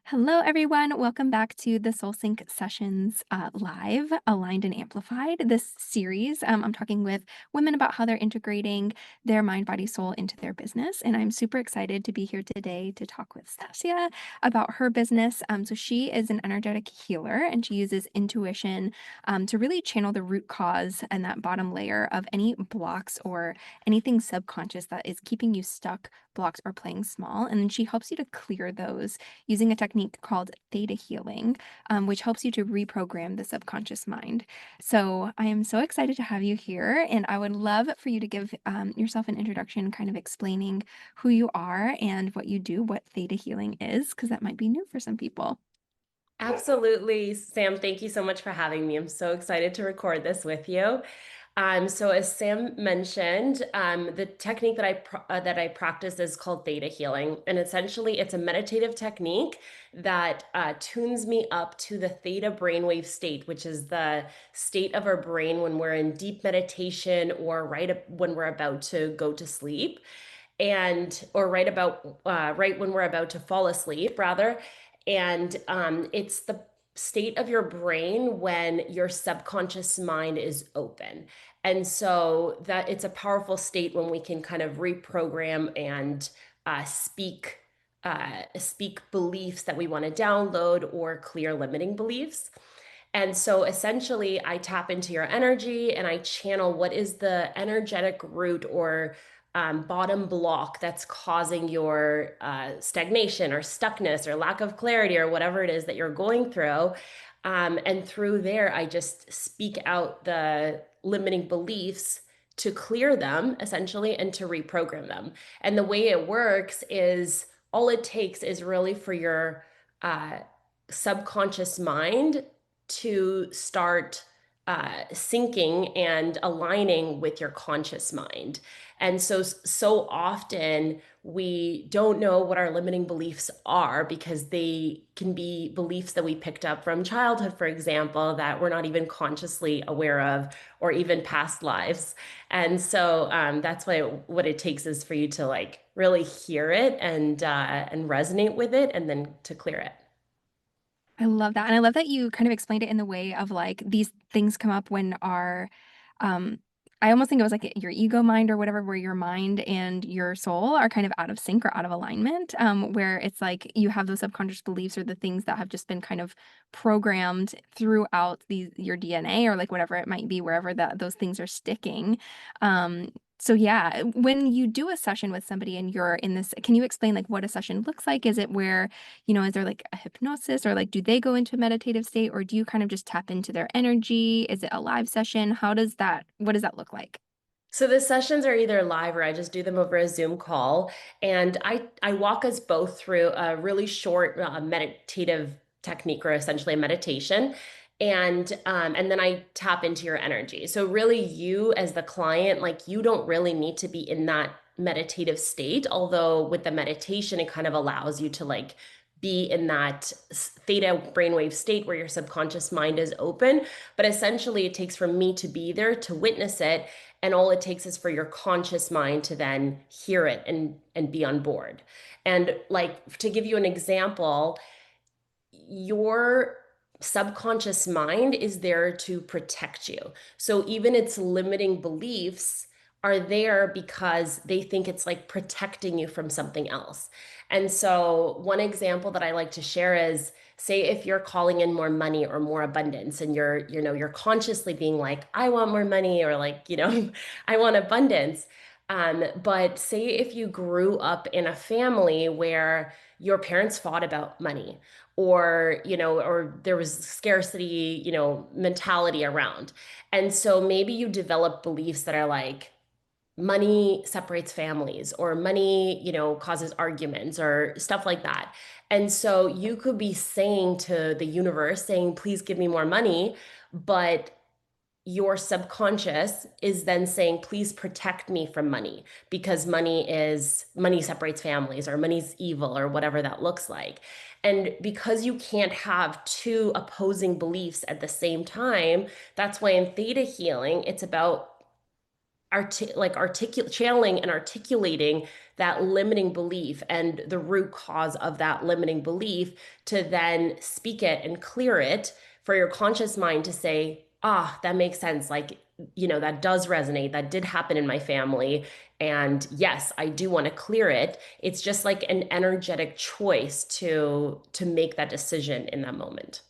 Hello, everyone. Welcome back to the Soul Sync Sessions live, Aligned and Amplified. This series, I'm talking with women about how they're integrating their mind, body, soul into their business. And I'm super excited to be here today to talk with Stasia about her business. So she is an energetic healer and she uses intuition to really channel the root cause and that bottom layer of any blocks or anything subconscious that is keeping you stuck, blocked, or playing small. And then she helps you to clear those using a technique called theta healing, which helps you to reprogram the subconscious mind. So I am so excited to have you here, and I would love for you to give yourself an introduction, kind of explaining who you are and what you do, what theta healing is, because that might be new for some people. Absolutely, Sam. Thank you so much for having me. I'm so excited to record this with you. So as Sam mentioned, the technique that I practice is called theta healing, and essentially it's a meditative technique that tunes me up to the theta brainwave state, which is the state of our brain when we're in deep meditation or when we're about to go to sleep, and or right when we're about to fall asleep, rather. And it's the state of your brain when your subconscious mind is open. And so that it's a powerful state when we can kind of reprogram and speak beliefs that we want to download or clear limiting beliefs. And so essentially, I tap into your energy and I channel what is the energetic root or bottom block that's causing your stagnation or stuckness or lack of clarity or whatever it is that you're going through. And through there, I just speak out the limiting beliefs to clear them essentially and to reprogram them. And the way it works is all it takes is really for your uh, subconscious mind to start syncing and aligning with your conscious mind. And so often we don't know what our limiting beliefs are because they can be beliefs that we picked up from childhood, for example, that we're not even consciously aware of, or even past lives. And so that's why what it takes is for you to like really hear it and resonate with it, and then to clear it. I love that. And I love that you kind of explained it in the way of like these things come up when um, I almost think it was like your ego mind or whatever, where your mind and your soul are kind of out of sync or out of alignment, where it's like you have those subconscious beliefs or the things that have just been kind of programmed throughout your DNA or like whatever it might be, wherever those things are sticking. So yeah, when you do a session with somebody and you're in this, can you explain like what a session looks like? Is it where is there like a hypnosis or like do they go into a meditative state or do you kind of just tap into their energy? Is it a live session? What does that look like? So the sessions are either live or I just do them over a Zoom call, and I walk us both through a really short meditative technique, or essentially a meditation, and then I tap into your energy. So really, you as the client, like you don't really need to be in that meditative state. Although with the meditation, it kind of allows you to like be in that theta brainwave state where your subconscious mind is open. But essentially, it takes for me to be there to witness it, and all it takes is for your conscious mind to then hear it and be on board. And like to give you an example, your subconscious mind is there to protect you. So even its limiting beliefs are there because they think it's like protecting you from something else. And so one example that I like to share is, say if you're calling in more money or more abundance, and you're consciously being like, I want more money, or like, I want abundance. But say if you grew up in a family where your parents fought about money, or there was scarcity, mentality around. And so maybe you develop beliefs that are like, money separates families, or money, causes arguments or stuff like that. And so you could be saying to the universe, saying, please give me more money. But your subconscious is then saying, please protect me from money, because money separates families, or money's evil, or whatever that looks like. And because you can't have two opposing beliefs at the same time, that's why in theta healing it's about channeling and articulating that limiting belief and the root cause of that limiting belief to then speak it and clear it for your conscious mind to say, ah, that makes sense. Like, that does resonate. That did happen in my family. And yes, I do want to clear it. It's just like an energetic choice to make that decision in that moment.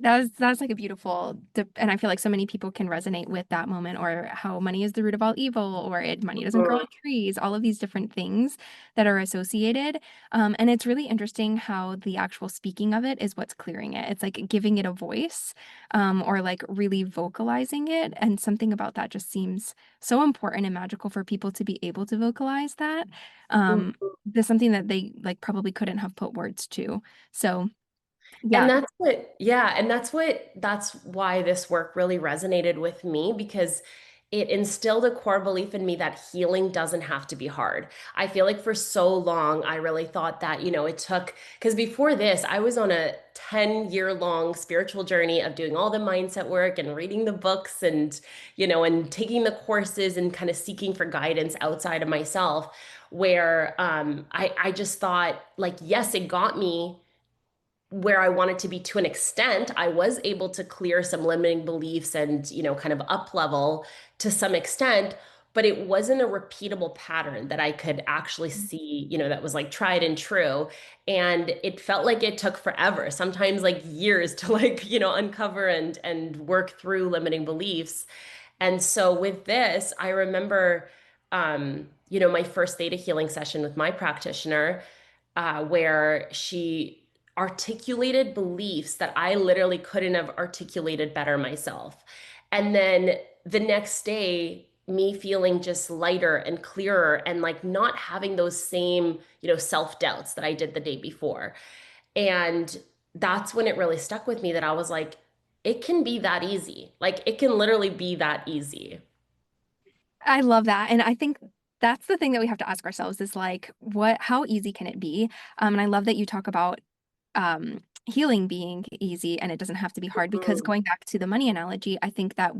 That's like a and I feel like so many people can resonate with that moment, or how money is the root of all evil, or money doesn't grow on Mhm. trees, all of these different things that are associated. And it's really interesting how the actual speaking of it is what's clearing it. It's like giving it a voice, or like really vocalizing it. And something about that just seems so important and magical for people to be able to vocalize that. There's something that they like probably couldn't have put words to. So And yeah. that's why this work really resonated with me because it instilled a core belief in me that healing doesn't have to be hard. I feel like for so long, I really thought that, it took, because before this, I was on a 10-year long spiritual journey of doing all the mindset work and reading the books and taking the courses and kind of seeking for guidance outside of myself, where I just thought, like, yes, it got me where I wanted to be to an extent. I was able to clear some limiting beliefs and, kind of up level to some extent, but it wasn't a repeatable pattern that I could actually see, that was like tried and true. And it felt like it took forever, sometimes like years to like, uncover and work through limiting beliefs. And so with this, I remember, my first theta healing session with my practitioner, where she articulated beliefs that I literally couldn't have articulated better myself. And then the next day, me feeling just lighter and clearer and like not having those same, self doubts that I did the day before. And that's when it really stuck with me that I was like, it can be that easy. Like it can literally be that easy. I love that. And I think that's the thing that we have to ask ourselves is like, how easy can it be? And I love that you talk about healing being easy and it doesn't have to be hard, because Mhm. going back to the money analogy, I think that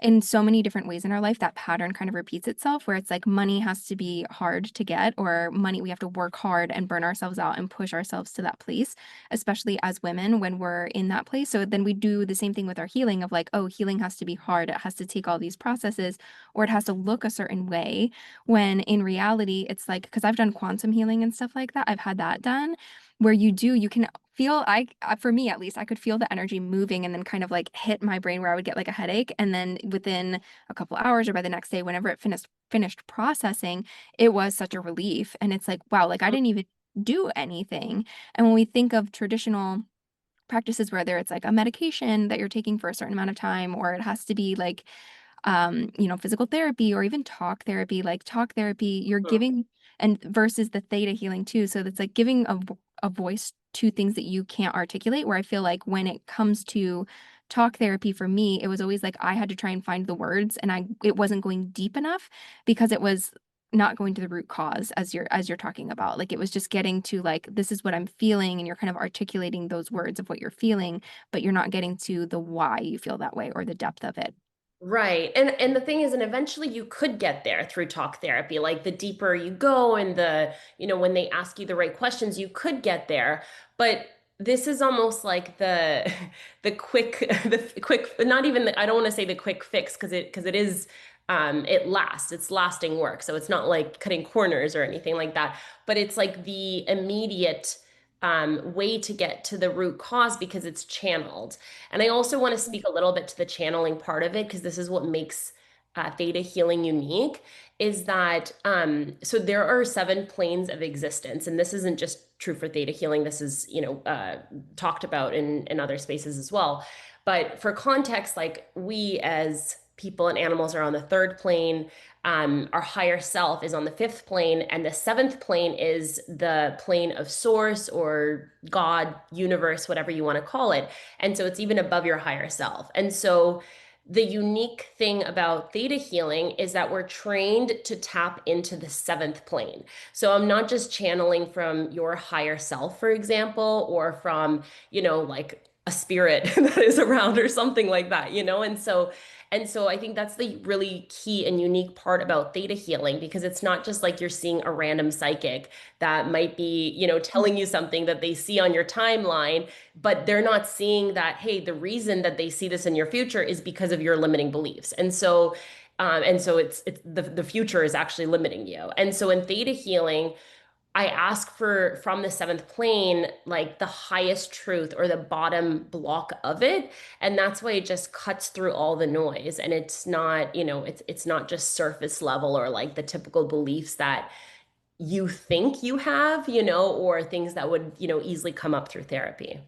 in so many different ways in our life, that pattern kind of repeats itself where it's like money has to be hard to get, or money, we have to work hard and burn ourselves out and push ourselves to that place, especially as women when we're in that place. So then we do the same thing with our healing of like, oh, healing has to be hard. It has to take all these processes, or it has to look a certain way. When in reality, it's like, because I've done quantum healing and stuff like that, I've had that done where you can feel, for me at least, I could feel the energy moving and then kind of like hit my brain where I would get like a headache. And then within a couple hours or by the next day, whenever it finished processing, it was such a relief. And it's like, wow, like I didn't even do anything. And when we think of traditional practices, whether it's like a medication that you're taking for a certain amount of time, or it has to be like physical therapy or even talk therapy. Like talk therapy, you're giving, and versus the theta healing too. So that's like giving a voice to things that you can't articulate. Where I feel like when it comes to talk therapy for me, it was always like I had to try and find the words, and it wasn't going deep enough because it was not going to the root cause as you're talking about. Like it was just getting to like, this is what I'm feeling, and you're kind of articulating those words of what you're feeling, but you're not getting to the why you feel that way or the depth of it. Right. And the thing is, and eventually you could get there through talk therapy. Like the deeper you go and when they ask you the right questions, you could get there. But this is almost like the the quick the quick not even I don't want to say the quick fix because it is it lasts. It's lasting work. So it's not like cutting corners or anything like that, but it's like the immediate way to get to the root cause because it's channeled. And I also want to speak a little bit to the channeling part of it because this is what makes theta healing unique. Is that so there are 7 planes of existence, and this isn't just true for theta healing. This is talked about in other spaces as well. But for context, like we as people and animals are on the third plane. Our higher self is on the fifth plane, and the seventh plane is the plane of source or God, universe, whatever you want to call it. And so it's even above your higher self. And so the unique thing about theta healing is that we're trained to tap into the seventh plane. So I'm not just channeling from your higher self, for example, or from, like a spirit that is around or something like that, you know? And so I think that's the really key and unique part about theta healing, because it's not just like you're seeing a random psychic that might be, telling you something that they see on your timeline, but they're not seeing that, hey, the reason that they see this in your future is because of your limiting beliefs. And so it's the future is actually limiting you. And so in theta healing, I ask for from the seventh plane, like the highest truth or the bottom block of it. And that's why it just cuts through all the noise. And it's not, it's not just surface level or like the typical beliefs that you think you have, or things that would, easily come up through therapy.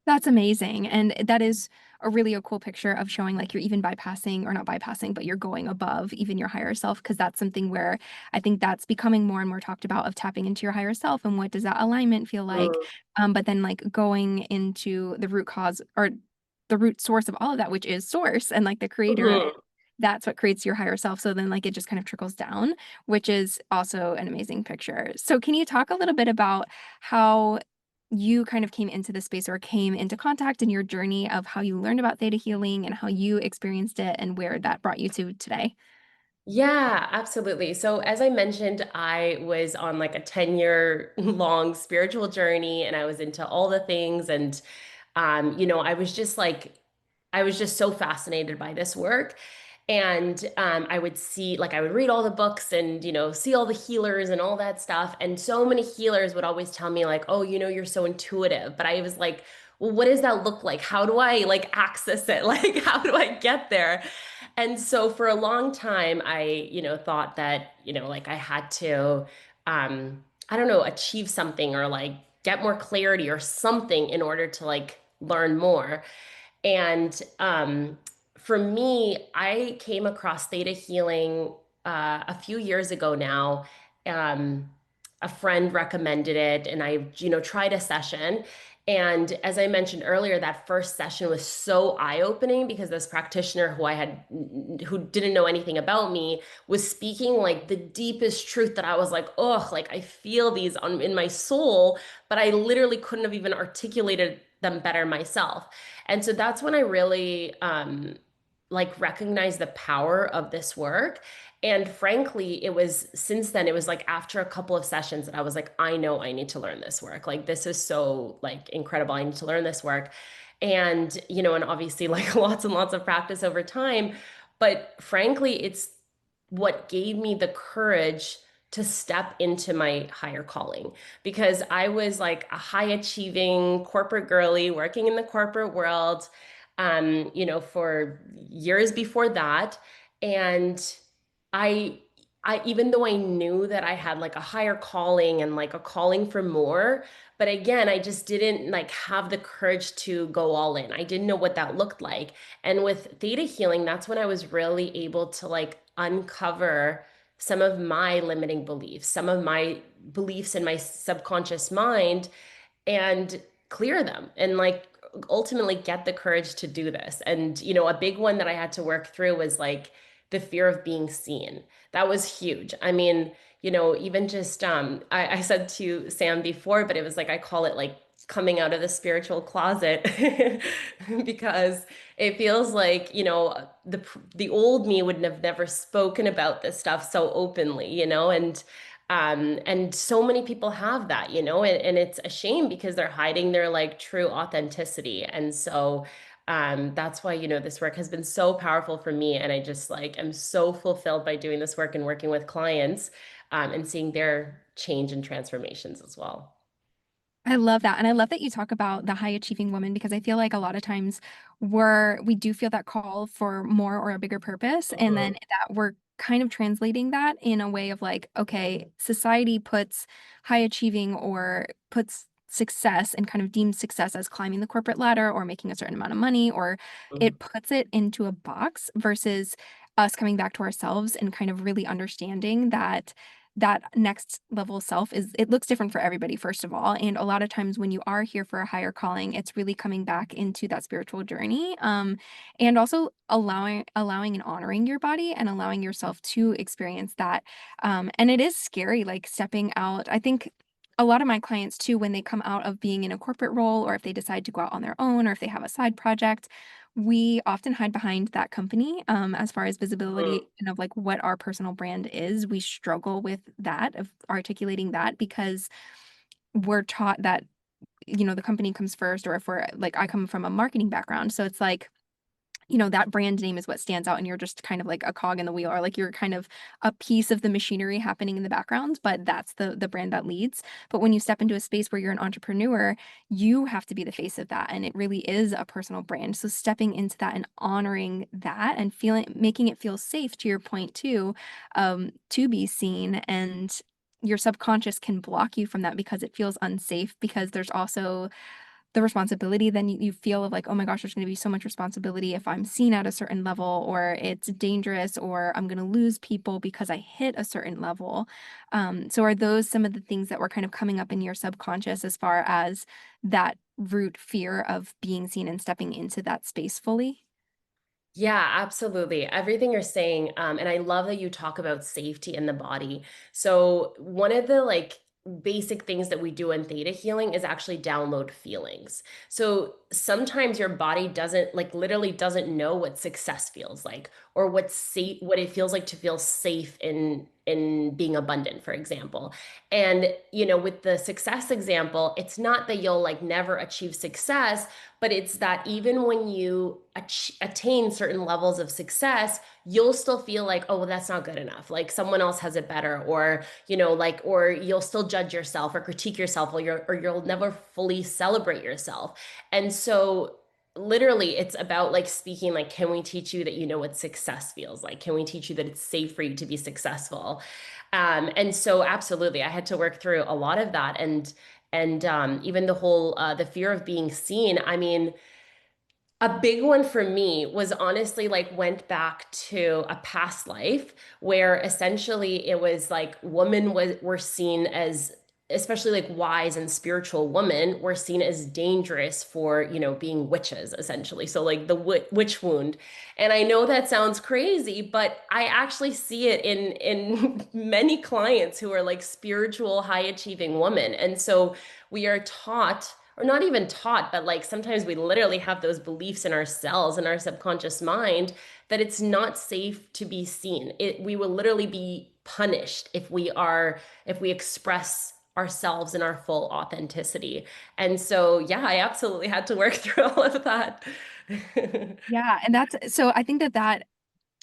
That's amazing. And that is a cool picture of showing like you're even bypassing, or not bypassing, but you're going above even your higher self. Cause that's something where I think that's becoming more and more talked about, of tapping into your higher self and what does that alignment feel like. Mm, But then like going into the root cause, or the root source of all of that, which is source and like the creator. mhm. That's what creates your higher self. So then like it just kind of trickles down, which is also an amazing picture. So can you talk a little bit about how you kind of came into the space, or came into contact in your journey of how you learned about theta healing and how you experienced it and where that brought you to today? Yeah, absolutely. So, as I mentioned, I was on like a 10-year long spiritual journey, and I was into all the things. And, I was just like, I was just so fascinated by this work. And I would see, like, I would read all the books and, see all the healers and all that stuff. And so many healers would always tell me, like, oh, you're so intuitive. But I was like, well, what does that look like? How do I like access it? Like, how do I get there? And so for a long time, I, thought that, like I had to, I don't know, achieve something or like get more clarity or something in order to like learn more. And for me, I came across theta healing a few years ago now. Um, a friend recommended it, and I, tried a session. And as I mentioned earlier, that first session was so eye-opening, because this practitioner who didn't know anything about me was speaking like the deepest truth that I was like, oh, like I feel these in my soul, but I literally couldn't have even articulated them better myself. And so that's when I really like recognized the power of this work. And frankly, it was since then, it was like after a couple of sessions that I was like, I know I need to learn this work. Like this is so like incredible. I need to learn this work. And, and obviously like lots and lots of practice over time. But frankly, it's what gave me the courage to step into my higher calling, because I was like a high achieving corporate girly working in the corporate world, for years before that. And I, even though I knew that I had like a higher calling and like a calling for more, but again, I just didn't like have the courage to go all in. I didn't know what that looked like. And with theta healing, that's when I was really able to like uncover some of my limiting beliefs, some of my beliefs in my subconscious mind, and clear them and like ultimately get the courage to do this. And, a big one that I had to work through was like the fear of being seen. That was huge. I mean, even just I said to Sam before, but it was like I call it like coming out of the spiritual closet because it feels like, the old me would have never spoken about this stuff so openly, and so many people have that, and it's a shame because they're hiding their like true authenticity. And so that's why, this work has been so powerful for me. And I just like am so fulfilled by doing this work and working with clients, and seeing their change and transformations as well. I love that. And I love that you talk about the high achieving woman, because I feel like a lot of times we do feel that call for more or a bigger purpose. And then Mhm, that we're kind of translating that in a way of like, okay, society puts high achieving, or puts success and kind of deems success as climbing the corporate ladder or making a certain amount of money, or mhm, it puts it into a box, versus us coming back to ourselves and kind of really understanding that that next level self is, it looks different for everybody, first of all. And a lot of times when you are here for a higher calling, it's really coming back into that spiritual journey, and also allowing and honoring your body and allowing yourself to experience that. And it is scary, like stepping out, I think. a lot of my clients too, when they come out of being in a corporate role, or if they decide to go out on their own, or if they have a side project, we often hide behind that company, as far as Mhm. visibility and of like what our personal brand is. We struggle with that, of articulating that, because we're taught that, the company comes first, or if we're like, I come from a marketing background. So it's like, that brand name is what stands out, and you're just kind of like a cog in the wheel, or like you're kind of a piece of the machinery happening in the background, but that's the brand that leads. But when you step into a space where you're an entrepreneur, you have to be the face of that, and it really is a personal brand. So stepping into that and honoring that and feeling making it feel safe, to your point too, to be seen. And your subconscious can block you from that because it feels unsafe, because there's also the responsibility. Then you feel of like, oh my gosh, there's going to be so much responsibility if I'm seen at a certain level, or it's dangerous, or I'm going to lose people because I hit a certain level. So are those some of the things that were kind of coming up in your subconscious, as far as that root fear of being seen and stepping into that space fully? Yeah, absolutely. Everything you're saying, and I love that you talk about safety in the body. So one of the basic things that we do in theta healing is actually download feelings. So sometimes your body doesn't literally doesn't know what success feels like, or what it feels like to feel safe in being abundant, for example. And with the success example, it's not that you'll never achieve success, but it's that even when you attain certain levels of success, you'll still feel like, oh, well, that's not good enough. Like someone else has it better, or or you'll still judge yourself or critique yourself, or you'll never fully celebrate yourself. And so literally it's about speaking, can we teach you that what success feels like? Can we teach you that it's safe for you to be successful? And so absolutely, I had to work through a lot of that. And even the whole the fear of being seen. I mean, a big one for me was honestly went back to a past life where essentially it was women were seen as, especially wise and spiritual women were seen as dangerous for being witches, essentially. So the witch wound. And I know that sounds crazy, but I actually see it in many clients who are spiritual high achieving women. And so we are taught, or not even taught, but sometimes we literally have those beliefs in ourselves, in our subconscious mind, that it's not safe to be seen. We will literally be punished if we express ourselves in our full authenticity. And so, yeah, I absolutely had to work through all of that. Yeah, and that's so I think that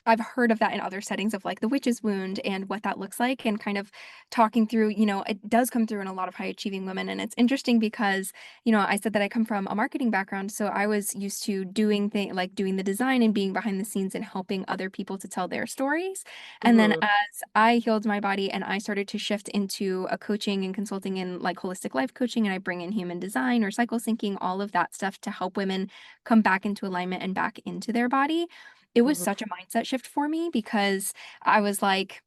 I've heard of that in other settings, of like the witch's wound and what that looks like, and kind of talking through, it does come through in a lot of high achieving women. And it's interesting because, I said that I come from a marketing background. So I was used to doing the design and being behind the scenes and helping other people to tell their stories. And then Mhm, as I healed my body and I started to shift into a coaching and consulting and like holistic life coaching, and I bring in human design or cycle syncing, all of that stuff to help women come back into alignment and back into their body. It was mhm, such a mindset shift for me, because I was like,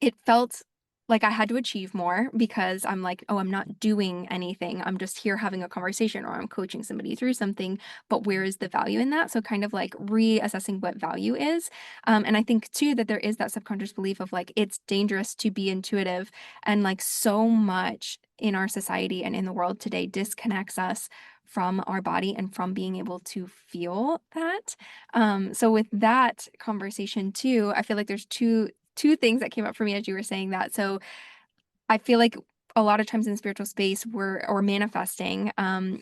it felt like I had to achieve more, because I'm like, oh, I'm not doing anything. I'm just here having a conversation, or I'm coaching somebody through something. But where is the value in that? So kind of like reassessing what value is. And I think too that there is that subconscious belief of like, it's dangerous to be intuitive. And like so much in our society and in the world today disconnects us from our body and from being able to feel that. So with that conversation too, I feel like there's two things that came up for me as you were saying that. So I feel like a lot of times in the spiritual space, we're or manifesting,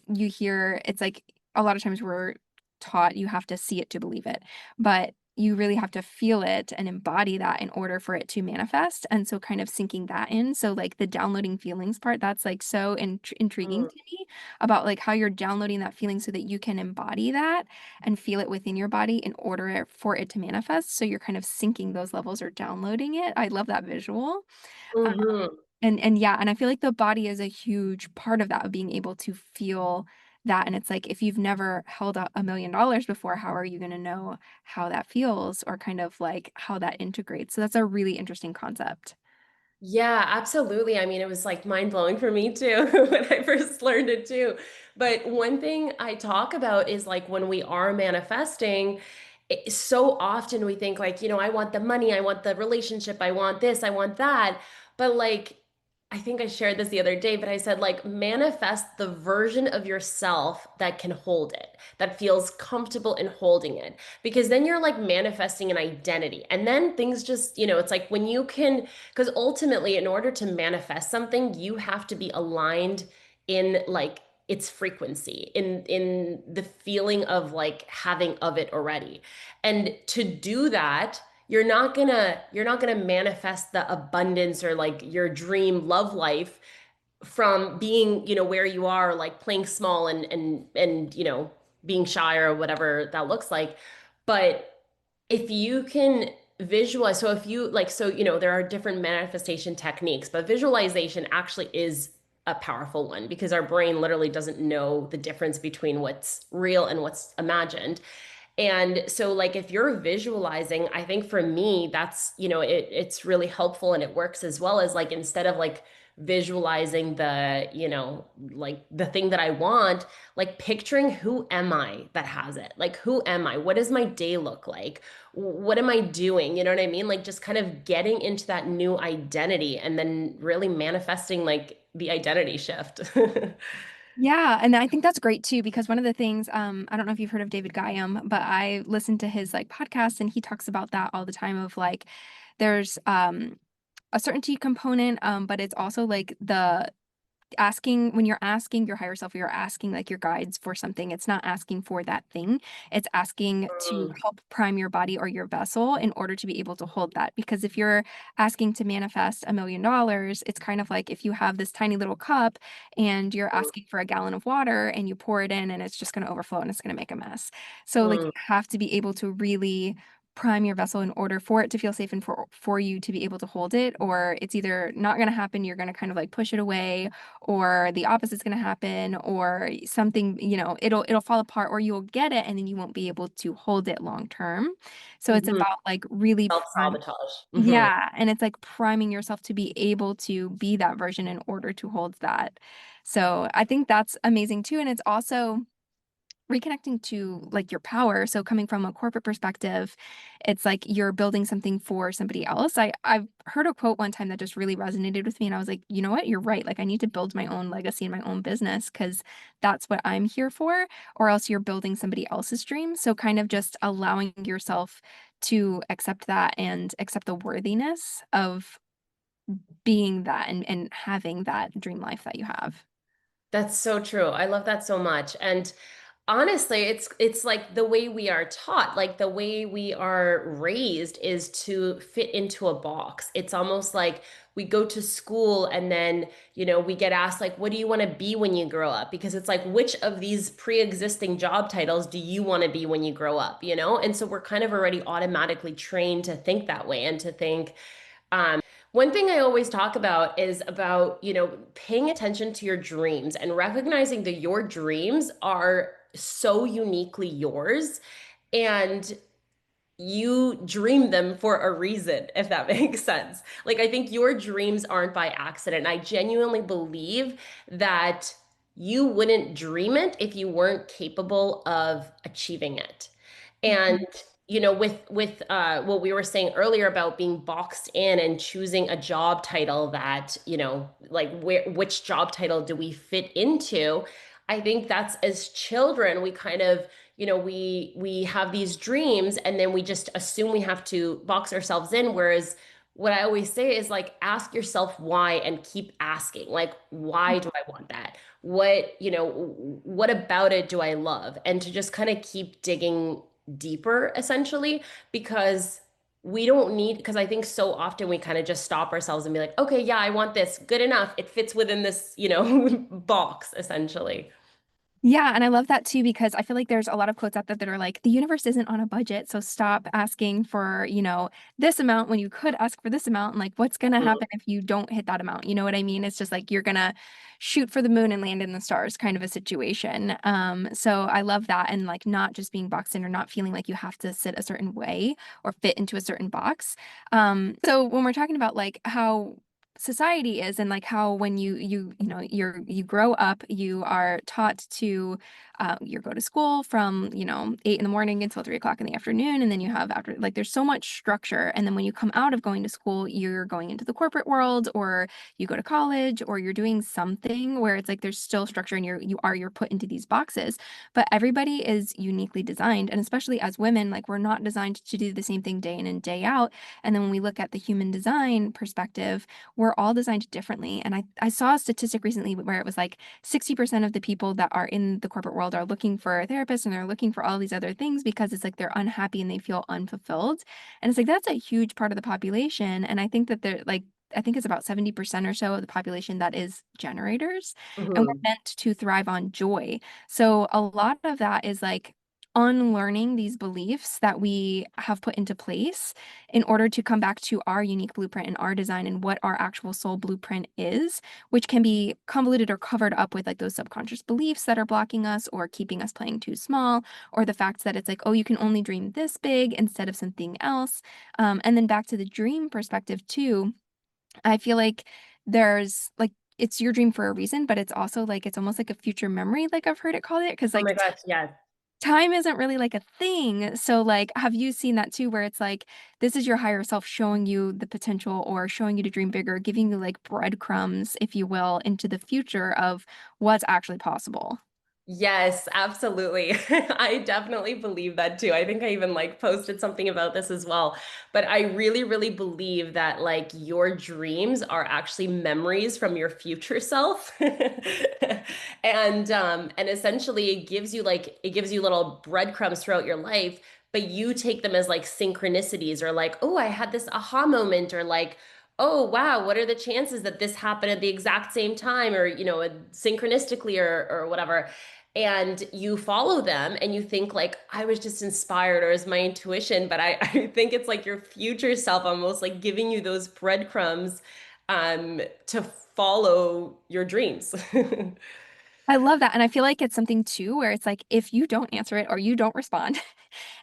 you hear it's like a lot of times we're taught you have to see it to believe it, but you really have to feel it and embody that in order for it to manifest. And so kind of sinking that in. So like the downloading feelings part, that's like so intriguing mhm. to me, about like how you're downloading that feeling so that you can embody that and feel it within your body in order for it to manifest. So you're kind of syncing those levels or downloading it. I love that visual. Mhm. And yeah, and I feel like the body is a huge part of that, of being able to feel that. And it's like, if you've never held out $1 million before, how are you going to know how that feels, or kind of like how that integrates? So that's a really interesting concept. Yeah, absolutely. I mean, it was mind blowing for me too when I first learned it too. But one thing I talk about is when we are manifesting, so often we think I want the money, I want the relationship, I want this, I want that. But I think I shared this the other day, but I said, like, manifest the version of yourself that can hold it, that feels comfortable in holding it. Because then you're like manifesting an identity. And then things just, it's like when you can, because ultimately, in order to manifest something, you have to be aligned in like its frequency, in the feeling of like having of it already. And to do that, you're not gonna manifest the abundance or like your dream love life from being where you are, like playing small and being shy or whatever that looks like. But if you can visualize, so if you like, so there are different manifestation techniques, but visualization actually is a powerful one because our brain literally doesn't know the difference between what's real and what's imagined. And so, like, if you're visualizing, I think for me, that's, it's really helpful and it works as well as like, instead of like visualizing the, like the thing that I want, like picturing who am I that has it? Like, who am I? What does my day look like? What am I doing? You know what I mean? Like, just kind of getting into that new identity and then really manifesting like the identity shift. Yeah, and I think that's great too because one of the things, I don't know if you've heard of David Guyam, but I listen to his like podcast and he talks about that all the time of like there's a certainty component, but it's also like the asking when you're asking your higher self, you're asking like your guides for something. It's not asking for that thing. It's asking to Mm, help prime your body or your vessel in order to be able to hold that. Because if you're asking to manifest $1 million, it's kind of like if you have this tiny little cup and you're asking for a gallon of water and you pour it in and it's just going to overflow and it's going to make a mess. So like you mm, have to be able to really prime your vessel in order for it to feel safe and for you to be able to hold it, or it's either not going to happen, you're going to kind of like push it away, or the opposite's going to happen, or something, it'll fall apart, or you'll get it and then you won't be able to hold it long term. So it's mhm. about like really Self-sabotage. Mhm. yeah, and it's like priming yourself to be able to be that version in order to hold that. So I think that's amazing too, and it's also reconnecting to like your power. So coming from a corporate perspective, it's like you're building something for somebody else. I've heard a quote one time that just really resonated with me and I was like, you know what, you're right. Like I need to build my own legacy in my own business because that's what I'm here for, or else you're building somebody else's dream. So kind of just allowing yourself to accept that and accept the worthiness of being that and having that dream life that you have. That's so true. I love that so much. And honestly, it's like the way we are taught, like the way we are raised is to fit into a box. It's almost like we go to school and then, we get asked like, what do you want to be when you grow up? Because it's like, which of these pre-existing job titles do you want to be when you grow up, And so we're kind of already automatically trained to think that way and to think one thing I always talk about is about, paying attention to your dreams and recognizing that your dreams are so uniquely yours and you dream them for a reason, if that makes sense. Like, I think your dreams aren't by accident. I genuinely believe that you wouldn't dream it if you weren't capable of achieving it. And Mhm. with what we were saying earlier about being boxed in and choosing a job title that, like which job title do we fit into? I think that's as children, we kind of we have these dreams and then we just assume we have to box ourselves in. Whereas what I always say is like ask yourself why and keep asking. Like, why do I want that? What about it do I love? And to just kind of keep digging deeper, essentially, because we don't need, because I think so often we kind of just stop ourselves and be like, okay, yeah, I want this. Good enough. It fits within this, box, essentially. Yeah, and I love that too because I feel like there's a lot of quotes out there that are like, the universe isn't on a budget, so stop asking for, this amount when you could ask for this amount. And like, what's gonna happen if you don't hit that amount? You know what I mean? It's just like you're gonna shoot for the moon and land in the stars kind of a situation. So I love that and like not just being boxed in or not feeling like you have to sit a certain way or fit into a certain box. So when we're talking about like how society is, and like how when you grow up, you are taught to you go to school from 8 in the morning until 3 o'clock in the afternoon, and then you have after, like, there's so much structure, and then when you come out of going to school, you're going into the corporate world, or you go to college, or you're doing something where it's like there's still structure, and you're put into these boxes. But everybody is uniquely designed, and especially as women, like, we're not designed to do the same thing day in and day out. And then when we look at the human design perspective, we're all designed differently. And I saw a statistic recently where it was like 60% of the people that are in the corporate world are looking for a therapist, and they're looking for all these other things because it's like they're unhappy and they feel unfulfilled. And it's like that's a huge part of the population. And I think that they're like, I think it's about 70% or so of the population that is generators, and we're Mhm. meant to thrive on joy. So a lot of that is like unlearning these beliefs that we have put into place in order to come back to our unique blueprint and our design and what our actual soul blueprint is, which can be convoluted or covered up with like those subconscious beliefs that are blocking us or keeping us playing too small, or the fact that it's like, oh, you can only dream this big instead of something else. And then back to the dream perspective too, I feel like there's like, it's your dream for a reason, but it's also like it's almost like a future memory, like I've heard it called it, because Oh like my gosh, yes. time isn't really like a thing. So like, have you seen that too, where it's like this is your higher self showing you the potential or showing you to dream bigger, giving you like breadcrumbs, if you will, into the future of what's actually possible? Yes, absolutely. I definitely believe that too. I think I even like posted something about this as well. But I really, really believe that like your dreams are actually memories from your future self. And essentially it gives you little breadcrumbs throughout your life, but you take them as like synchronicities or like, oh, I had this aha moment or like, oh wow, what are the chances that this happened at the exact same time or synchronistically or whatever, and you follow them and you think like I was just inspired or is my intuition, but I think it's like your future self almost like giving you those breadcrumbs to follow your dreams. I love that. And I feel like it's something too where it's like if you don't answer it or you don't respond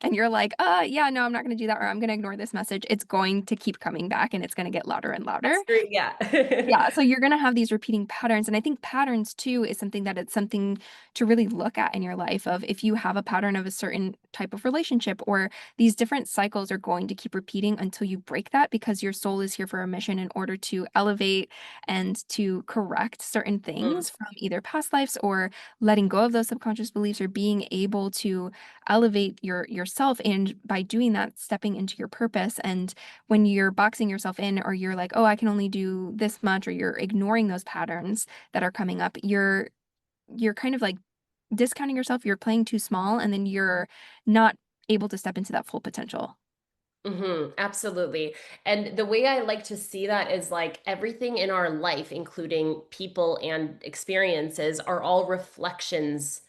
and you're like, yeah, no, I'm not going to do that, or I'm going to ignore this message, it's going to keep coming back and it's going to get louder and louder. That's great, yeah. Yeah, so you're going to have these repeating patterns. And I think patterns too is something that it's something to really look at in your life, of if you have a pattern of a certain type of relationship, or these different cycles are going to keep repeating until you break that, because your soul is here for a mission in order to elevate and to correct certain Mm. things from either past lives, or letting go of those subconscious beliefs, or being able to elevate yourself, and by doing that stepping into your purpose. And when you're boxing yourself in, or you're like, oh, I can only do this much, or you're ignoring those patterns that are coming up, you're kind of like discounting yourself, you're playing too small, and then you're not able to step into that full potential. Absolutely. And the way I like to see that is like everything in our life, including people and experiences, are all reflections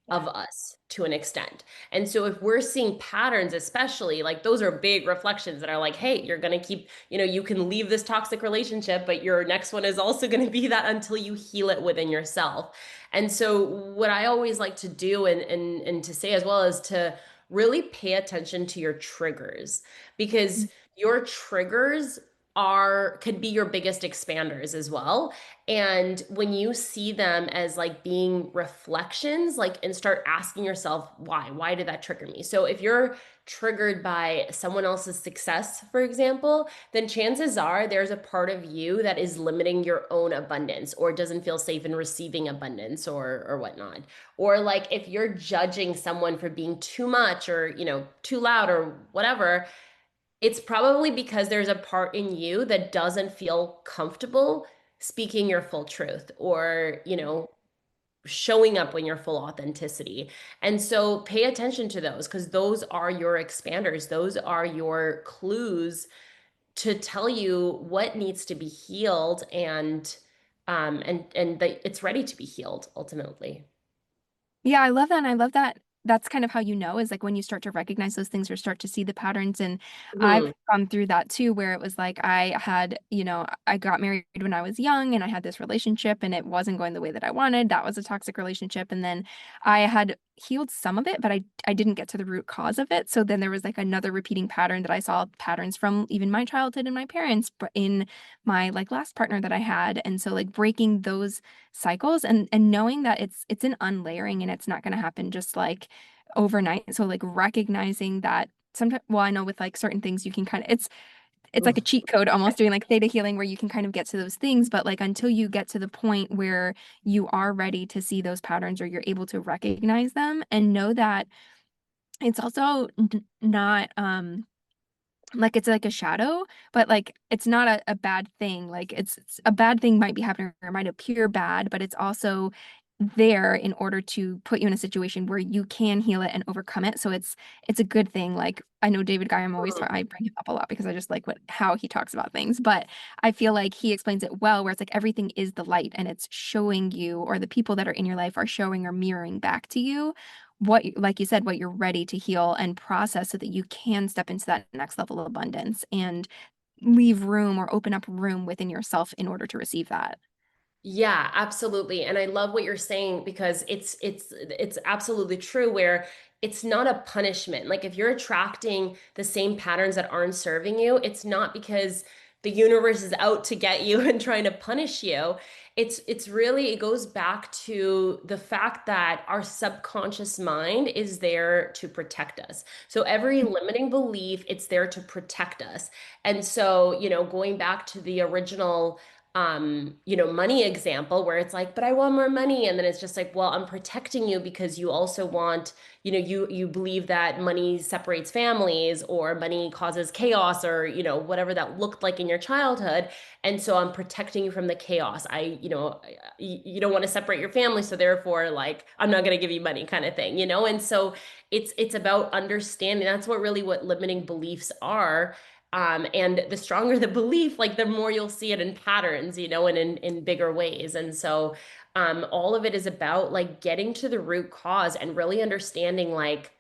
Yeah. of us to an extent. And so if we're seeing patterns, especially like those are big reflections that are like, hey, you're going to keep, you can leave this toxic relationship, but your next one is also going to be that until you heal it within yourself. And so what I always like to do and to say as well is to really pay attention to your triggers because your triggers are could be your biggest expanders as well. And when you see them as like being reflections, like, and start asking yourself, why did that trigger me? So if you're triggered by someone else's success, for example, then chances are there's a part of you that is limiting your own abundance or doesn't feel safe in receiving abundance or whatnot. Or like if you're judging someone for being too much or, too loud or whatever, it's probably because there's a part in you that doesn't feel comfortable speaking your full truth or, showing up in your full authenticity. And so pay attention to those because those are your expanders. Those are your clues to tell you what needs to be healed and that it's ready to be healed ultimately. Yeah, I love that. And I love that that's kind of how you know, is like when you start to recognize those things or start to see the patterns. And I've Mhm. gone through that too, where it was like I had, I got married when I was young, and I had this relationship and it wasn't going the way that I wanted. That was a toxic relationship. And then I had healed some of it, but I didn't get to the root cause of it. So then there was like another repeating pattern that I saw patterns from even my childhood and my parents, but in my like last partner that I had. And so like breaking those cycles and knowing that it's an unlayering and it's not going to happen just like overnight. So like recognizing that sometimes, well, I know with like certain things you can kind of it's like a cheat code almost doing like theta healing where you can kind of get to those things, but like until you get to the point where you are ready to see those patterns or you're able to recognize them and know that it's also not like it's like a shadow, but like it's not a bad thing. Like it's a bad thing might be happening or it might appear bad, but it's also there in order to put you in a situation where you can heal it and overcome it. So it's a good thing. Like I know David Guy, I bring him up a lot because I just like what how he talks about things, but I feel like he explains it well where it's like everything is the light and it's showing you or the people that are in your life are showing or mirroring back to you what like you said what you're ready to heal and process so that you can step into that next level of abundance and leave room or open up room within yourself in order to receive that. Yeah, absolutely. And I love what you're saying because it's absolutely true where it's not a punishment. Like if you're attracting the same patterns that aren't serving you, it's not because the universe is out to get you and trying to punish you. It's really it goes back to the fact that our subconscious mind is there to protect us. So every limiting belief, it's there to protect us. And so, going back to the original money example where it's like, but I want more money. And then it's just like, well, I'm protecting you because you also want, you believe that money separates families or money causes chaos or, whatever that looked like in your childhood. And so I'm protecting you from the chaos. You don't want to separate your family. So therefore, like, I'm not going to give you money kind of thing, And so it's about understanding. That's what limiting beliefs are. And the stronger the belief, like the more you'll see it in patterns, and in bigger ways. And so all of it is about like getting to the root cause and really understanding like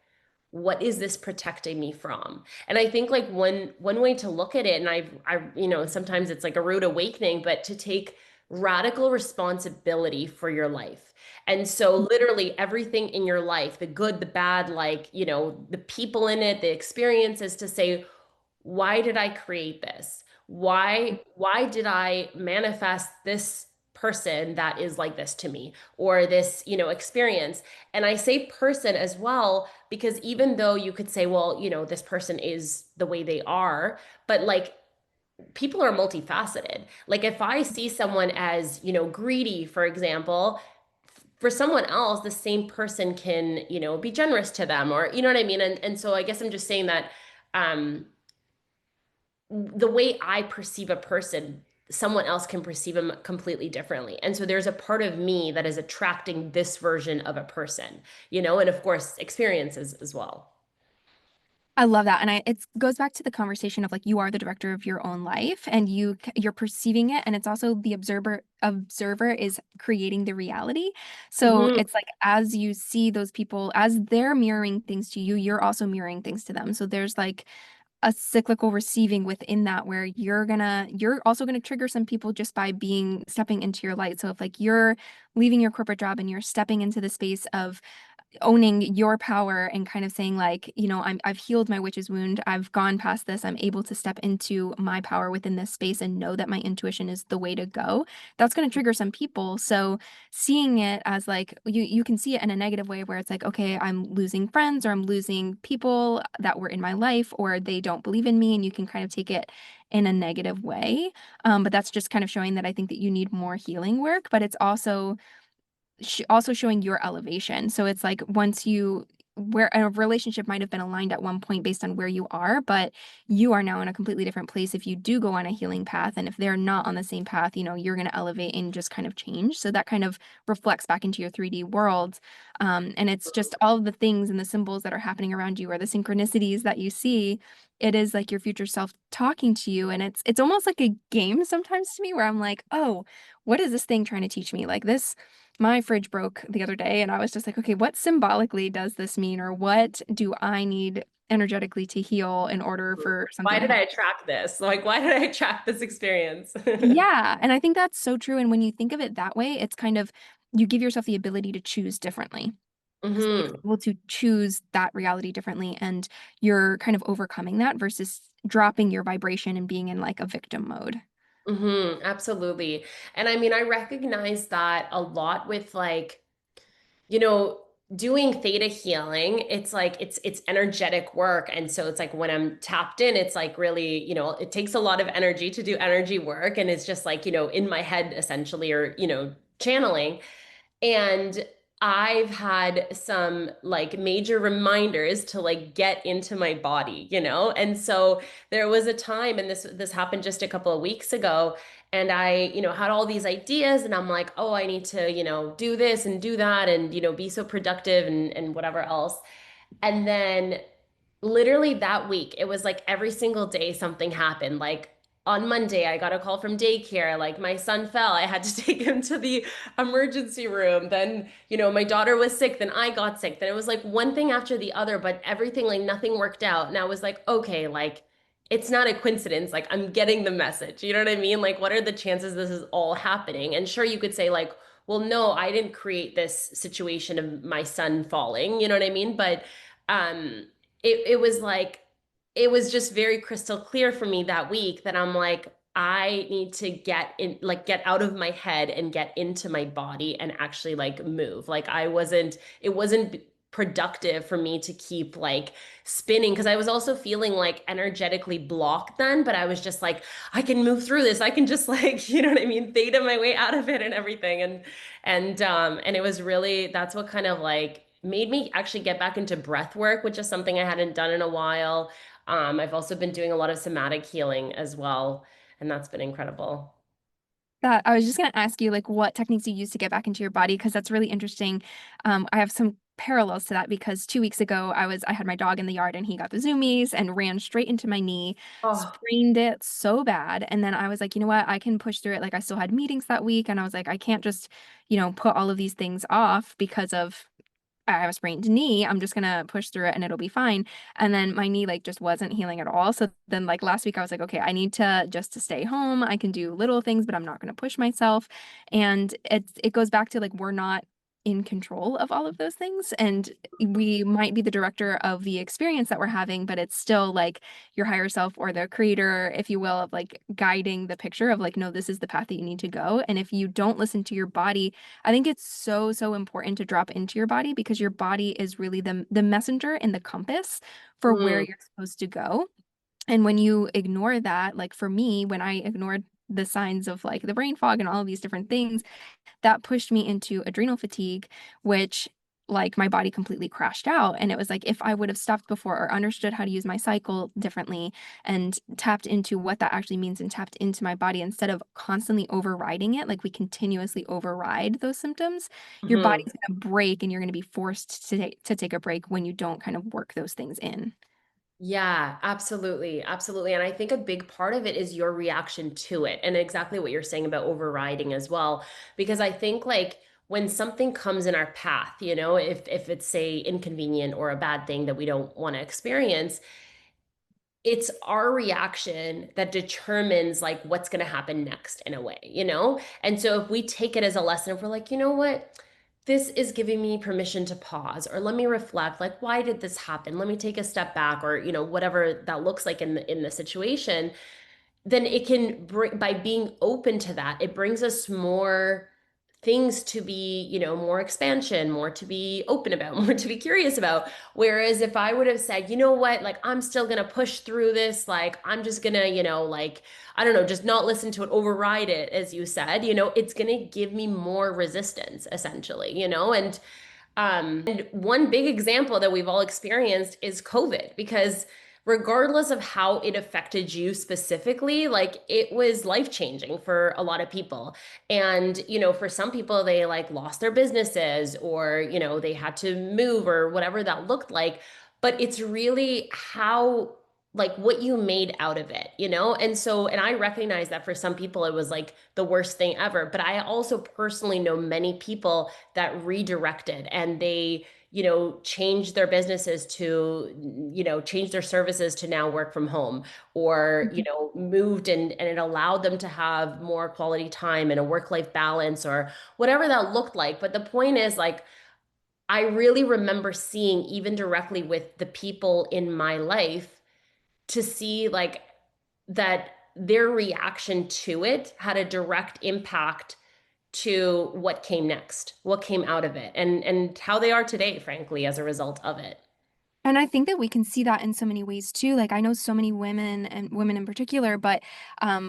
what is this protecting me from? And I think like one way to look at it, and sometimes it's like a rude awakening, but to take radical responsibility for your life. And so literally everything in your life, the good, the bad, like, the people in it, the experiences to say, why did I create this? Why did I manifest this person that is like this to me or this, experience? And I say person as well because even though you could say, well, this person is the way they are, but like people are multifaceted. Like if I see someone as, greedy, for example, for someone else, the same person can, be generous to them or you know what I mean? And so I guess I'm just saying that um the way I perceive a person, someone else can perceive them completely differently. And so there's a part of me that is attracting this version of a person, and of course, experiences as well. I love that. And it goes back to the conversation of like you are the director of your own life and you're perceiving it and it's also the observer is creating the reality. So Hmm. it's like as you see those people as they're mirroring things to you, you're also mirroring things to them. So there's like a cyclical receiving within that where you're also gonna trigger some people just by being stepping into your light. So if like you're leaving your corporate job and you're stepping into the space of owning your power and kind of saying like, I've healed my witch's wound. I've gone past this. I'm able to step into my power within this space and know that my intuition is the way to go. That's going to trigger some people. So seeing it as like you can see it in a negative way where it's like, okay, I'm losing friends or I'm losing people that were in my life or they don't believe in me and you can kind of take it in a negative way. But that's just kind of showing that I think that you need more healing work, but it's also showing your elevation. So it's like once you where a relationship might have been aligned at one point based on where you are, but you are now in a completely different place if you do go on a healing path. And if they're not on the same path, you're going to elevate and just kind of change. So that kind of reflects back into your 3D world. And it's just all of the things and the symbols that are happening around you or the synchronicities that you see. It is like your future self talking to you. And it's almost like a game sometimes to me where I'm like, oh, what is this thing trying to teach me? Like this my fridge broke the other day, and I was just like, okay, what symbolically does this mean, or what do I need energetically to heal in order for something Why to did I happen? attract this? Like, why did I attract this experience? Yeah, and I think that's so true. And when you think of it that way, it's kind of you give yourself the ability to choose differently. You're Hmm. able to choose that reality differently, and you're kind of overcoming that versus dropping your vibration and being in like a victim mode. Hmm. Absolutely. And I mean, I recognize that a lot with like, you know, doing theta healing, it's like it's energetic work. And so it's like when I'm tapped in, it's like really, it takes a lot of energy to do energy work. And it's just like, in my head essentially, or, channeling. And I've had some like major reminders to like get into my body, And so there was a time, and this happened just a couple of weeks ago, and I, had all these ideas, and I'm like, oh, I need to, do this and do that, and be so productive and whatever else. And then literally that week, it was like every single day something happened. Like on Monday, I got a call from daycare. Like my son fell. I had to take him to the emergency room. Then, my daughter was sick. Then I got sick. Then it was like one thing after the other, but everything, like nothing worked out. And I was like, okay, like it's not a coincidence. Like I'm getting the message. You know what I mean? Like, what are the chances this is all happening? And sure, you could say, like, well, no, I didn't create this situation of my son falling. You know what I mean? But, it was like it was just very crystal clear for me that week that I'm like, I need to get out of my head and get into my body and actually like move. Like it wasn't productive for me to keep like spinning, because I was also feeling like energetically blocked then, but I was just like, I can move through this. I can just like, you know what I mean, theta my way out of it and everything. And it was really, that's what kind of like made me actually get back into breath work, which is something I hadn't done in a while. I've also been doing a lot of somatic healing as well, and that's been incredible. That I was just going to ask you, like, what techniques you use to get back into your body, because that's really interesting. I have some parallels to that because 2 weeks ago I had my dog in the yard and he got the zoomies and ran straight into my knee, Oh, sprained it so bad. And then I was like, you know what, I can push through it. Like I still had meetings that week, and I was like, I can't just, put all of these things off because of I have a sprained knee. I'm just gonna push through it and it'll be fine. And then my knee like just wasn't healing at all. So then like last week I was like, okay, I need to stay home. I can do little things, but I'm not gonna push myself. And it goes back to like we're not in control of all of those things. And we might be the director of the experience that we're having, but it's still like your higher self or the creator, if you will, of like guiding the picture of like, no, this is the path that you need to go. And if you don't listen to your body, I think it's so, so important to drop into your body because your body is really the messenger and the compass for where mm, you're supposed to go. And when you ignore that, like for me, when I ignored the signs of like the brain fog and all of these different things, that pushed me into adrenal fatigue, which like my body completely crashed out. And it was like if I would have stopped before or understood how to use my cycle differently and tapped into what that actually means and tapped into my body instead of constantly overriding it, like we continuously override those symptoms, your mhm. body's going to break and you're going to be forced to take a break when you don't kind of work those things in. Yeah, absolutely. Absolutely. And I think a big part of it is your reaction to it, and exactly what you're saying about overriding as well. Because I think like when something comes in our path, if it's say inconvenient or a bad thing that we don't want to experience, it's our reaction that determines like what's going to happen next in a way. And so if we take it as a lesson, if we're like, you know what, this is giving me permission to pause, or let me reflect, like, why did this happen? Let me take a step back, or whatever that looks like in the situation, then it can bring, by being open to that, it brings us more things to be, more expansion, more to be open about, more to be curious about. Whereas if I would have said, you know what, like I'm still gonna push through this, like I'm just gonna, like, I don't know, just not listen to it, override it, as you said, it's gonna give me more resistance essentially, and one big example that we've all experienced is COVID, because regardless of how it affected you specifically, like it was life changing for a lot of people. And, for some people, they like lost their businesses, or, they had to move or whatever that looked like. But it's really how, like what you made out of it. And so, and I recognize that for some people, it was like the worst thing ever. But I also personally know many people that redirected, and they changed their businesses to change their services to now work from home, or Mhm. moved, and it allowed them to have more quality time and a work life balance, or whatever that looked like. But the point is like I really remember seeing even directly with the people in my life to see like that their reaction to it had a direct impact to what came next, what came out of it, and how they are today, frankly, as a result of it. And I think that we can see that in so many ways too. Like I know so many women and women in particular, but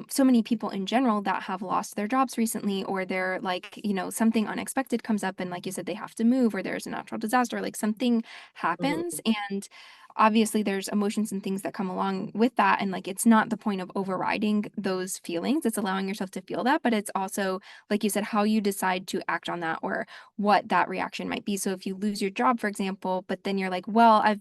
so many people in general that have lost their jobs recently, or they're like, something unexpected comes up and like you said, they have to move, or there's a natural disaster, like something happens. Mhm. And obviously there's emotions and things that come along with that. And like it's not the point of overriding those feelings. It's allowing yourself to feel that, but it's also, like you said, how you decide to act on that or what that reaction might be. So if you lose your job, for example, but then you're like, well, I've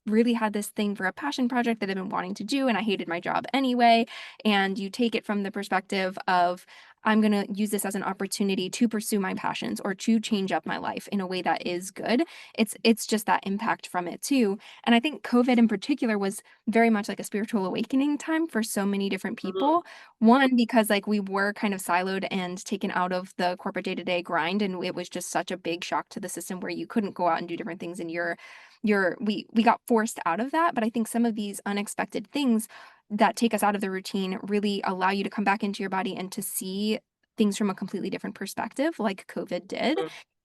really had this thing for a passion project that I've been wanting to do and I hated my job anyway. And you take it from the perspective of, I'm going to use this as an opportunity to pursue my passions or to change up my life in a way that is good. It's just that impact from it too. And I think COVID in particular was very much like a spiritual awakening time for so many different Mhm. people. One, because like we were kind of siloed and taken out of the corporate day-to-day grind and it was just such a big shock to the system where you couldn't go out and do different things and we got forced out of that. But I think some of these unexpected things that take us out of the routine really allow you to come back into your body and to see things from a completely different perspective, like COVID did.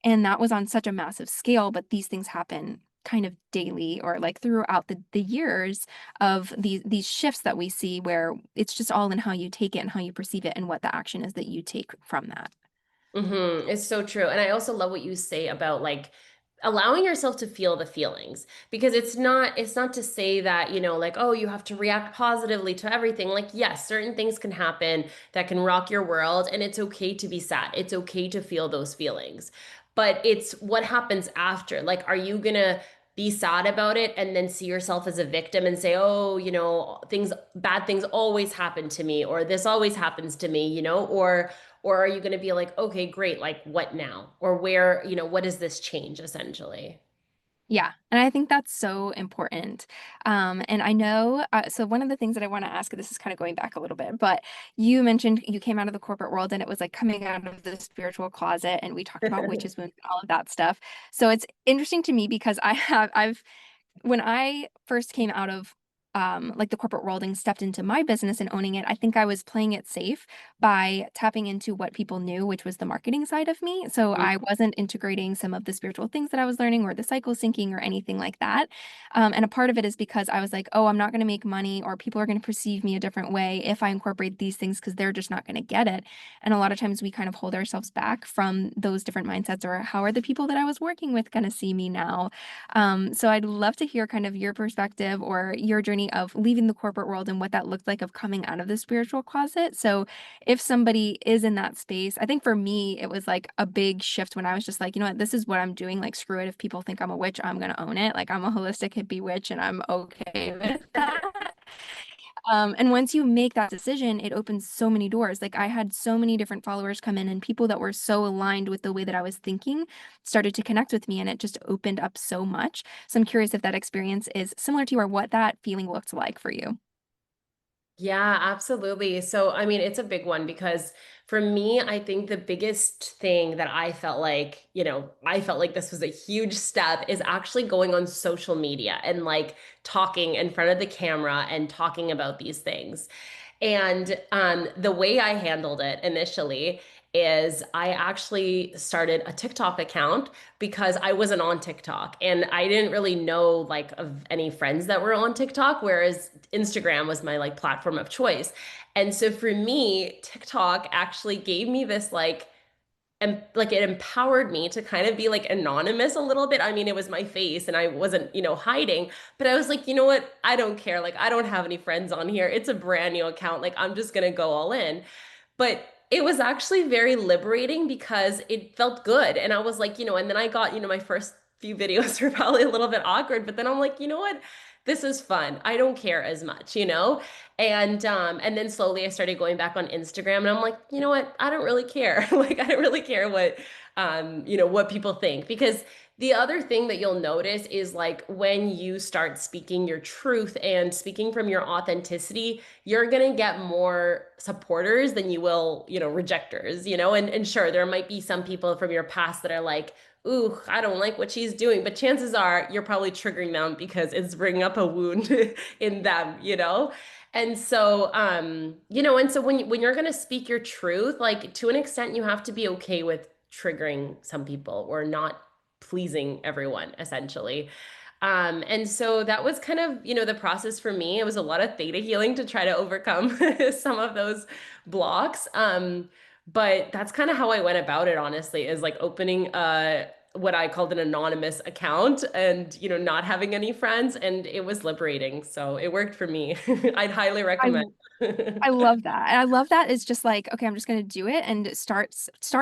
And that was on such a massive scale, but these things happen kind of daily or like throughout the years of these shifts that we see where it's just all in how you take it and how you perceive it and what the action is that you take from that. It's so true. And I also love what you say about like allowing yourself to feel the feelings because it's not to say that, like, oh, you have to react positively to everything. Like, yes, certain things can happen that can rock your world and it's okay to be sad. It's okay to feel those feelings. But it's what happens after. Like, are you gonna be sad about it and then see yourself as a victim and say, oh, bad things always happen to me, or this always happens to me, or are you going to be like, okay, great, like what now? Or where, what does this change essentially? Yeah, and I think that's so important. And I know, so one of the things that I want to ask, this is kind of going back a little bit, but you mentioned you came out of the corporate world and it was like coming out of the spiritual closet, and we talked about witches, wounds, and all of that stuff. So it's interesting to me because I've when I first came out of like the corporate world and stepped into my business and owning it, I think I was playing it safe by tapping into what people knew, which was the marketing side of me. So I wasn't integrating some of the spiritual things that I was learning or the cycle syncing or anything like that. And a part of it is because I was like, oh, I'm not going to make money or people are going to perceive me a different way if I incorporate these things because they're just not going to get it. And a lot of times we kind of hold ourselves back from those different mindsets or how are the people that I was working with going to see me now? So I'd love to hear kind of your perspective or your journey of leaving the corporate world and what that looked like of coming out of the spiritual closet. So if somebody is in that space, I think for me, it was like a big shift when I was just like, you know what, this is what I'm doing. Like, screw it. If people think I'm a witch, I'm going to own it. Like, I'm a holistic hippie witch and I'm okay with that. And once you make that decision, it opens so many doors. Like I had so many different followers come in and people that were so aligned with the way that I was thinking started to connect with me and it just opened up so much. So I'm curious if that experience is similar to you or what that feeling looked like for you. Yeah, absolutely. So, I mean, it's a big one because for me, I think the biggest thing that I felt like this was a huge step is actually going on social media and like talking in front of the camera and talking about these things. And the way I handled it initially is I actually started a TikTok account because I wasn't on TikTok and I didn't really know like of any friends that were on TikTok, whereas Instagram was my like platform of choice. And so for me, TikTok actually gave me this and like it empowered me to kind of be like anonymous a little bit. I mean, it was my face and I wasn't, hiding, but I was like, you know what? I don't care. Like, I don't have any friends on here. It's a brand new account. Like, I'm just gonna go all in. But it was actually very liberating because it felt good. And I was like, and then I got, my first few videos were probably a little bit awkward, but then I'm like, you know what? This is fun. I don't care as much. And then slowly I started going back on Instagram and I'm like, you know what? I don't really care. Like I don't really care what what people think because The other thing that you'll notice is like when you start speaking your truth and speaking from your authenticity, you're gonna get more supporters than you will, rejectors, and sure, there might be some people from your past that are like, ooh, I don't like what she's doing, but chances are you're probably triggering them because it's bringing up a wound in them. And so when you're gonna speak your truth, like to an extent, you have to be okay with triggering some people or not pleasing everyone, essentially. And so that was kind of, the process for me. It was a lot of theta healing to try to overcome some of those blocks. But that's kind of how I went about it, honestly, is like opening what I called an anonymous account and, not having any friends. And it was liberating. So it worked for me. I'd highly I recommend. I love that. And I love that it's just like, okay, I'm just gonna do it and start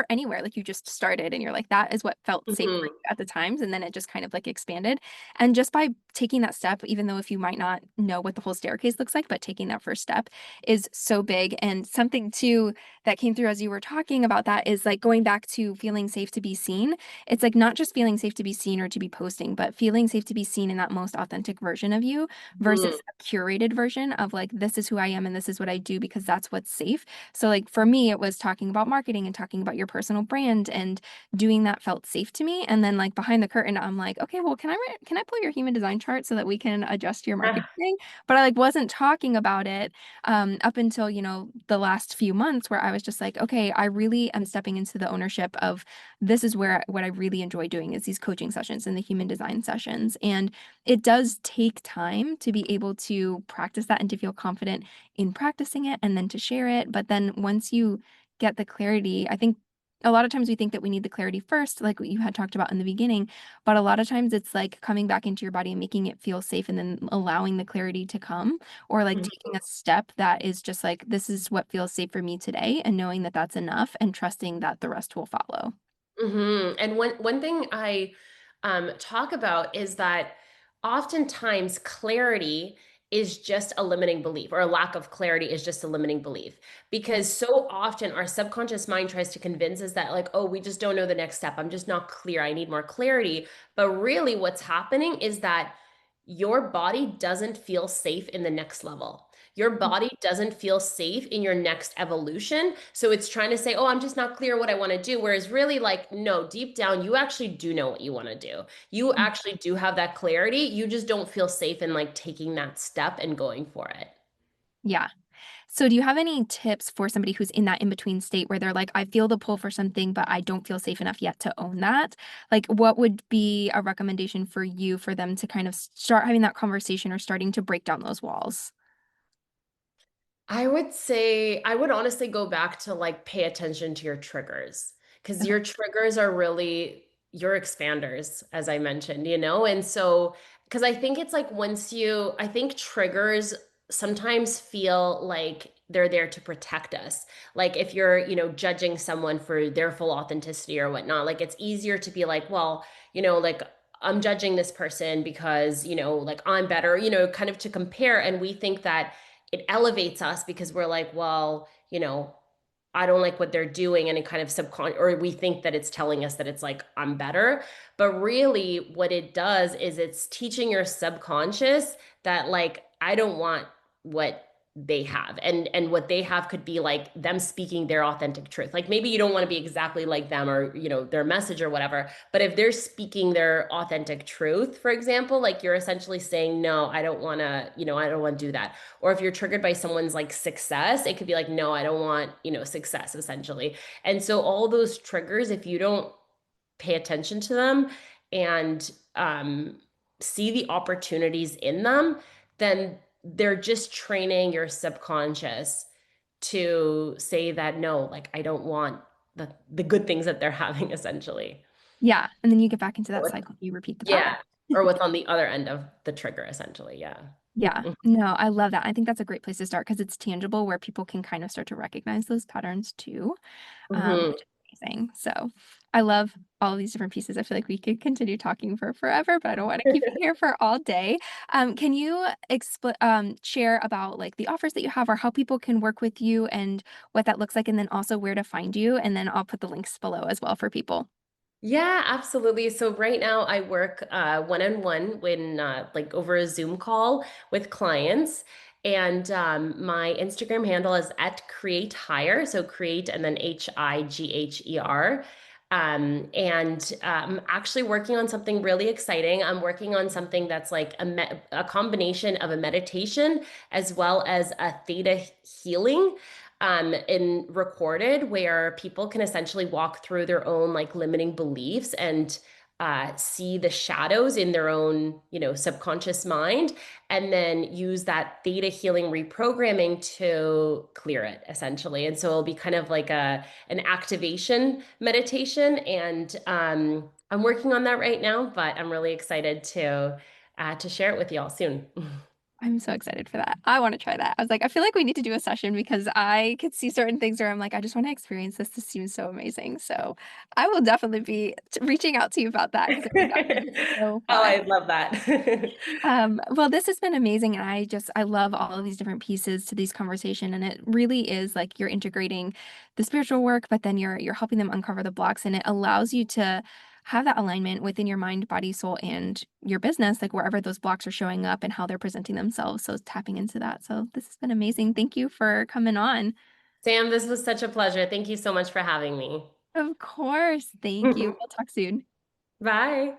anywhere. Like you just started and you're like, that is what felt safe for Mhm. you at the times. And then it just kind of like expanded. And just by taking that step, even though if you might not know what the whole staircase looks like, but taking that first step is so big. And something too that came through as you were talking about that is like going back to feeling safe to be seen. It's like not just feeling safe to be seen or to be posting, but feeling safe to be seen in that most authentic version of you versus Mhm. a curated version of like, this is who I am and this is what I do because that's what's safe. So, like, for me, it was talking about marketing and talking about your personal brand and doing that felt safe to me. And then, like, behind the curtain, I'm like, okay, well, can I pull your human design chart so that we can adjust your marketing Ah, thing? But I like wasn't talking about it up until, the last few months where I was just like, okay, I really am stepping into the ownership of this is where what I really enjoy doing is these coaching sessions and the human design sessions. And it does take time to be able to practice that and to feel confident in practicing it and then to share it. But then once you get the clarity, I think a lot of times we think that we need the clarity first, like what you had talked about in the beginning. But a lot of times it's like coming back into your body and making it feel safe and then allowing the clarity to come, or like taking a step that is just like, this is what feels safe for me today, and knowing that that's enough and trusting that the rest will follow. And one thing I talk about is that oftentimes clarity is just a limiting belief, or a lack of clarity is just a limiting belief. Because so often our subconscious mind tries to convince us that, like, oh, we just don't know the next step. I'm just not clear. I need more clarity. But really, what's happening is that your body doesn't feel safe in the next level. Your body doesn't feel safe in your next evolution. So it's trying to say, oh, I'm just not clear what I want to do. Whereas really, like, no, deep down, you actually do know what you want to do. You actually do have that clarity. You just don't feel safe in like taking that step and going for it. Yeah. So, do you have any tips for somebody who's in that in between state where they're like, I feel the pull for something, but I don't feel safe enough yet to own that? Like, what would be a recommendation for you for them to kind of start having that conversation or starting to break down those walls? I would say, I would honestly go back to like pay attention to your triggers, because Okay. your triggers are really your expanders, as I mentioned, And so, because I think it's like I think triggers sometimes feel like they're there to protect us. Like if you're, judging someone for their full authenticity or whatnot, like it's easier to be like, well, like I'm judging this person because, like I'm better, kind of to compare. And we think that it elevates us because we're like, well, I don't like what they're doing. And it kind of or we think that it's telling us that it's like, I'm better. But really, what it does is it's teaching your subconscious that, like, I don't want what they have. And what they have could be like them speaking their authentic truth. Like maybe you don't want to be exactly like them or, their message or whatever. But if they're speaking their authentic truth, for example, like you're essentially saying, no, I don't want to, I don't want to do that. Or if you're triggered by someone's like success, it could be like, no, I don't want, success essentially. And so all those triggers, if you don't pay attention to them and see the opportunities in them, then they're just training your subconscious to say that no, like I don't want the good things that they're having essentially. Yeah. And then you get back into that What- cycle. You repeat the Yeah. pattern. Or what's on the other end of the trigger essentially. Yeah. Yeah. No, I love that. I think that's a great place to start because it's tangible where people can kind of start to recognize those patterns too, Mhm. which is amazing. So I love all of these different pieces. I feel like we could continue talking for forever, but I don't want to keep you here for all day. Can you share about like the offers that you have or how people can work with you and what that looks like, and then also where to find you? And then I'll put the links below as well for people. Yeah, absolutely. So right now I work one-on-one when like over a Zoom call with clients. And my Instagram handle is at create hire. So create and then HIGHER. And I'm actually working on something really exciting. I'm working on something that's like a combination of a meditation as well as a theta healing in recorded where people can essentially walk through their own like limiting beliefs and see the shadows in their own, subconscious mind, and then use that theta healing reprogramming to clear it essentially. And so it'll be kind of like an activation meditation, and I'm working on that right now, but I'm really excited to share it with y'all soon. I'm so excited for that. I wanna try that. I was like, I feel like we need to do a session because I could see certain things where I'm like, I just wanna experience this. This seems so amazing. So I will definitely be reaching out to you about that because it would definitely be so Oh, fun. I love that. Well, this has been amazing. And I love all of these different pieces to these conversation. And it really is like you're integrating the spiritual work, but then you're helping them uncover the blocks. And it allows you to have that alignment within your mind, body, soul, and your business, like wherever those blocks are showing up and how they're presenting themselves. So it's tapping into that. So this has been amazing. Thank you for coming on. Sam, this was such a pleasure. Thank you so much for having me. Of course. Thank you. We'll talk soon. Bye.